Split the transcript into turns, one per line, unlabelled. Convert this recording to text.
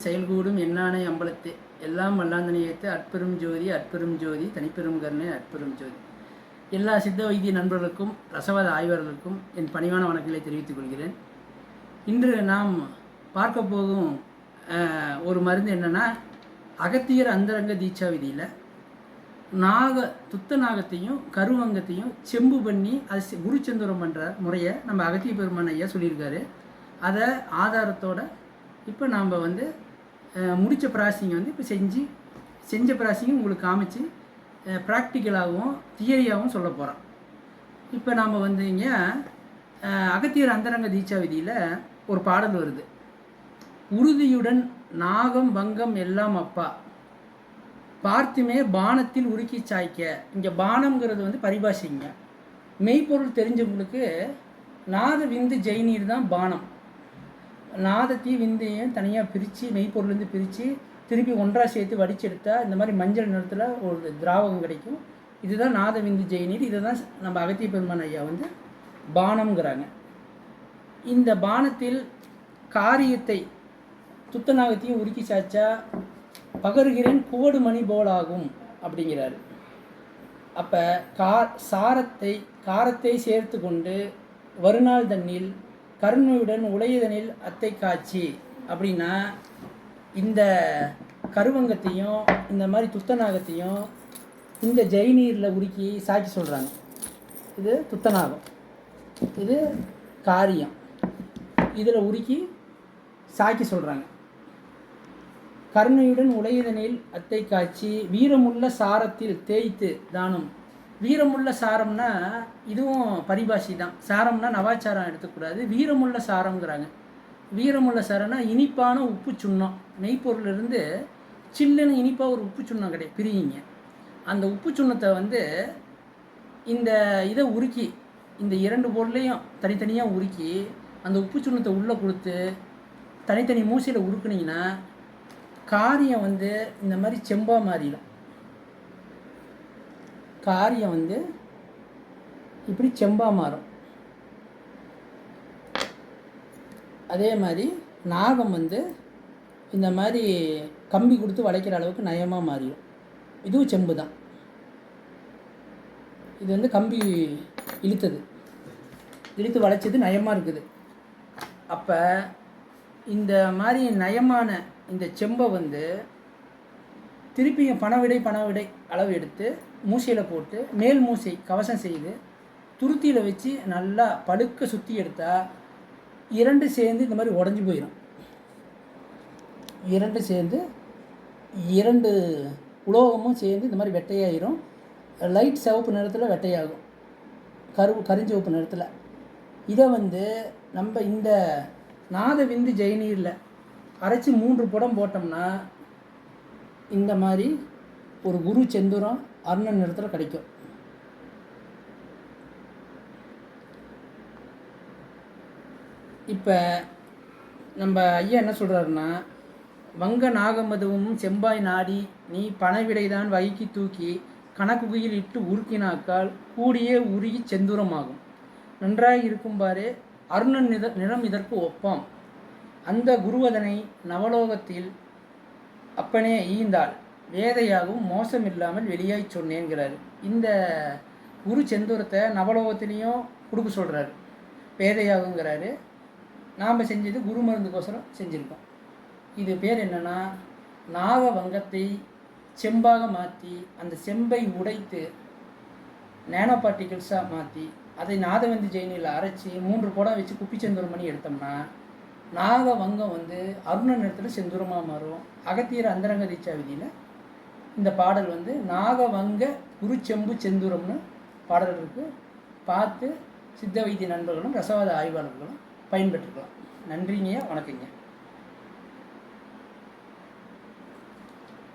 செயல்கூடும் எண்ணானை அம்பலத்தே எல்லாம் வல்லாந்தனை ஏற்று அற்பெரும் ஜோதி தனிப்பெரும் கருணை அற்பெரும் ஜோதி. எல்லா சித்த வைத்திய நண்பர்களுக்கும் ரசவாத ஆய்வர்களுக்கும் என் பணிவான வணக்கங்களை தெரிவித்துக் கொள்கிறேன். இன்று நாம் பார்க்க போகும் ஒரு மருந்து என்னென்னா, அகத்தியர் அந்தரங்க தீட்சா விதியில் துத்த நாகத்தையும் கருவங்கத்தையும் செம்பு பண்ணி அது குருச்செந்தூரம் பண்ணுற முறையை நம்ம அகத்திய பெருமான் ஐயா சொல்லியிருக்காரு. அதை ஆதாரத்தோடு இப்போ நாம் முடித்த ப்ராசஸிங் இப்போ செஞ்ச ப்ராசஸிங் உங்களுக்கு காமிச்சு ப்ராக்டிக்கலாகவும் தியரியாகவும் சொல்ல போகிறோம். இப்போ நாம் இங்கே அகத்தியர் அந்தரங்க தீட்சா விதியில் ஒரு பாடல் வருது. உறுதியுடன் நாகம் வங்கம் எல்லாம் அப்பா பார்த்துமே பானத்தில் உருக்கி சாய்க்க. இங்கே பானம்ங்கிறது பரிபாஷைங்க. மெய்ப்பொருள் தெரிஞ்சவங்களுக்கு நாத விந்து ஜெய்நீர் தான் பானம். நாதத்தையும் விந்தையும் தனியாக பிரித்து மெய்ப்பொருள்லேருந்து பிரித்து திருப்பி ஒன்றாக சேர்த்து வடிச்செடுத்தால் இந்த மாதிரி மஞ்சள் நிறத்தில் ஒரு திராவகம் கிடைக்கும். இதுதான் நாத விந்து ஜெய்நீர். இதை தான் நம்ம அகத்திய பெருமான் ஐயா பானம்ங்கிறாங்க. இந்த பானத்தில் காரியத்தை துத்தநாகத்தையும் உருக்கி சாய்ச்சா பகருகிறேன் குவடு மணி போலாகும் அப்படிங்கிறாரு. அப்போ காரத்தை சேர்த்து கொண்டு வருநாள் தண்ணில் கருணையுடன் உலையதனில் அத்தை காய்ச்சி அப்படின்னா இந்த கருவங்கத்தையும் இந்த மாதிரி துத்தநாகத்தையும் இந்த ஜெய்நீரில் உருக்கி சாய்ச்சி சொல்கிறாங்க. இது துத்தநாகம், இது காரியம், இதில் உருக்கி சாய்ச்சி சொல்கிறாங்க. கருணையுடன் உலையதனில் அத்தை காய்ச்சி வீரமுள்ள சாரத்தில் தேய்த்து தானும். வீரமுள்ள சாரம்னா இதுவும் பரிபாஷி தான். சாரம்னா நவாச்சாரம் எடுத்துக்கூடாது. வீரமுள்ள சாரம்ங்கிறாங்க. வீரமுள்ள சாரம்னா இனிப்பான உப்பு சுண்ணம். நெய்ப்பொருளிலிருந்து சில்லுன்னு இனிப்பாக ஒரு உப்பு சுண்ணம் பிரியுங்க. அந்த உப்பு சுண்ணத்தை இந்த இதை உருக்கி இந்த இரண்டு பொருளையும் தனித்தனியாக உருக்கி அந்த உப்பு சுண்ணத்தை உள்ளே கொடுத்து தனித்தனி மூசையில் உருக்குனிங்கன்னா காரியம் இந்த மாதிரி செம்பாக மாறிடும். காரியம் இப்படி செம்பாக மாறும். அதே மாதிரி நாகம் இந்த மாதிரி கம்பி கொடுத்து வளைக்கிற அளவுக்கு நயமாக மாறிடும். இதுவும் செம்பு தான். இது கம்பி இழுத்து வளைச்சது நயமாக இருக்குது. அப்போ இந்த மாதிரி நயமான இந்த செம்பை திருப்பியும் பணவிடை அளவு எடுத்து மூசையில் போட்டு மேல் மூசை கவசம் செய்து துருத்தியில் வச்சு நல்லா படுக்க சுற்றி எடுத்தால் இரண்டு சேர்ந்து இந்த மாதிரி உடஞ்சி போயிடும். இரண்டு உலோகமும் சேர்ந்து இந்த மாதிரி வெட்டையாயிரும். லைட் சிவப்பு நிறத்தில் வெட்டையாகும், கரிஞ்சிவப்பு நிறத்தில். இதை நம்ம இந்த நாத விந்து ஜெய்நீரில் அரைச்சி 3 புடம் போட்டோம்னா இந்த மாதிரி ஒரு குரு செந்தூரம் அருண நிறத்தில் கிடைக்கும். இப்போ நம்ம ஐயா என்ன சொல்கிறாருன்னா, வங்க நாகமதுவும் செம்பாய் நாடி நீ பணவிடைதான் வகைக்கு தூக்கி கணக்குகையில் இட்டு உருக்கினாக்கால் கூடியே உருகி செந்தூரமாகும். நன்றாக இருக்கும்பாரே அருண நிறம் இதற்கு ஒப்பாம். அந்த குருவதனை நவலோகத்தில் அப்பனே ஈந்தாள் வேதையாகவும் மோசமில்லாமல் வெளியாய் சொன்னேங்கிறாரு. இந்த குரு செந்தூரத்தை நவலோகத்திலையும் கொடுக்க சொல்கிறாரு, வேதையாகுங்கிறாரு. நாம் செஞ்சது குரு மருந்துக்கோசரம் செஞ்சுருக்கோம். இது பேர் என்னென்னா, நாக வங்கத்தை செம்பாக மாற்றி அந்த செம்பை உடைத்து நேனோ பார்ட்டிகிள்ஸாக மாற்றி அதை நாதவந்தி ஜெயினில் அரைச்சி 3 புடம் வச்சு குப்பி செந்தூரம் பண்ணி எடுத்தோம்னா நாக வங்கம் அருண நிறத்தில் செந்தூரமாக மாறும். அகத்தியர் அந்தரங்க தீட்சா விதியில் இந்த பாடல் நாகவங்க குருச்செம்பு செந்தூரம்னு பாடல் இருக்குது. பார்த்து சித்த வைத்திய நண்பர்களும் ரசவாத ஆய்வாளர்களும் பயன்பெற்றுக்கலாம். நன்றிங்க, வணக்கங்க.